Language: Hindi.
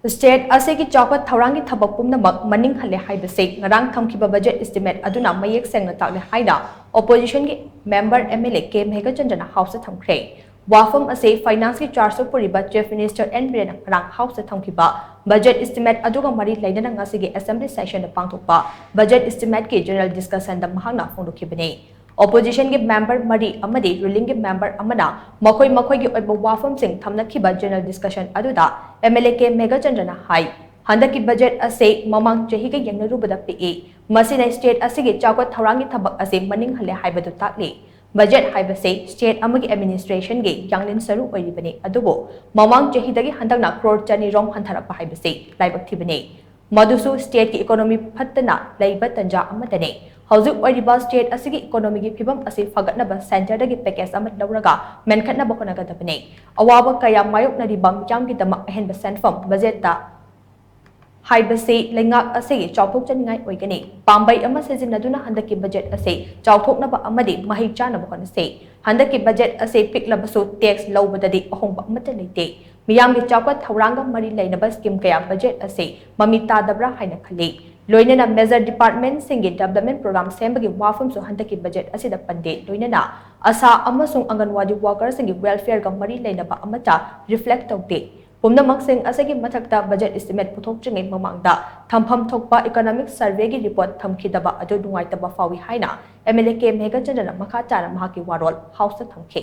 State asegi chawkat thaurangi thabak pumnamak maning halle haibase ngarang thamkiba budget estimate aduna mayek sengna takle haida opposition gi member MLA K Mega Chandana house thamkhre wafam ase finance ki 400 puriba chief minister N Biren rang house thamkiba budget estimate aduga mari lainana ngasigi assembly session da pangthokpa budget estimate ki general discussion da mahangna phondokhibane opposition के member मरी अमदी ruling के member अमना मखोई की ओइबो वाफम सिंह थमनखिबा general discussion अदुदा MLA के मेगा चंद्रना हाई हंदक की बजट असे ममांग चही के यंगनरुबदा पिए मसिना स्टेट असिगे चावत थौरांगी थबक असे मनिंग हले हाइबदु ताकले बजट हाइबसे स्टेट अमगी एडमिनिस्ट्रेशन गे यांगलिन सरु ओइरिबने अदुबो ममांग चही दगी हंदकना crore चनी रोम हंथरप हाइबसे लाइबक थिबने मधुसु स्टेट की इकोनॉमी फत्तना लाइब तंजा अमदने हौजुक ओइरिबा स्टेट असिगी इकोनॉमी की फिबम असे फगटनबा सेंटर दगी पैकेज अमत लौरगा मेनखटनबा होनगदबने अवाबा कया मायोकनरिबा मियामगी दमक अहेनबा सेंफम बजट ता हाइबसे लेंगाक असे चाउथोक चनिंगाई ओइगने पांबई अमा सेजिनदुना हंदकी बजट असे चाउथोकनबा अमदि महि चानबा होनसे हंदकी बजट असे पिकलबसु टैक्स लौबददि अहोंबा अमत लेते मियामगी चाउकत थौरांगा मरि लेनबा स्कीम कया बजट असे ममि तादब्रा हाइना खले लोइनना मेजर डिपार्टमेंट सिंगे डेवलपमेंट प्रोग्राम सेंबगी वाफमसु हंदकी बजट असिदा पंदे लोइनना असा अमसुंग अंगनवाडी वर्कर सिंगे वेलफेयर गा मरि लेनबा अमता रिफ्लेक्ट तौते पुमनमक सिंह असगी मथक्ता बजट एस्टिमेट पुथोकच्रिङै ममांगदा थमफम थोकपा इकोनॉमिक सर्वे की रिपोर्ट थमखिदबा अदु नुंगाइतबा फावी हाइना MLA के मेगा चंद्रना मखा तारा महाकी वारोल हाउस थमखे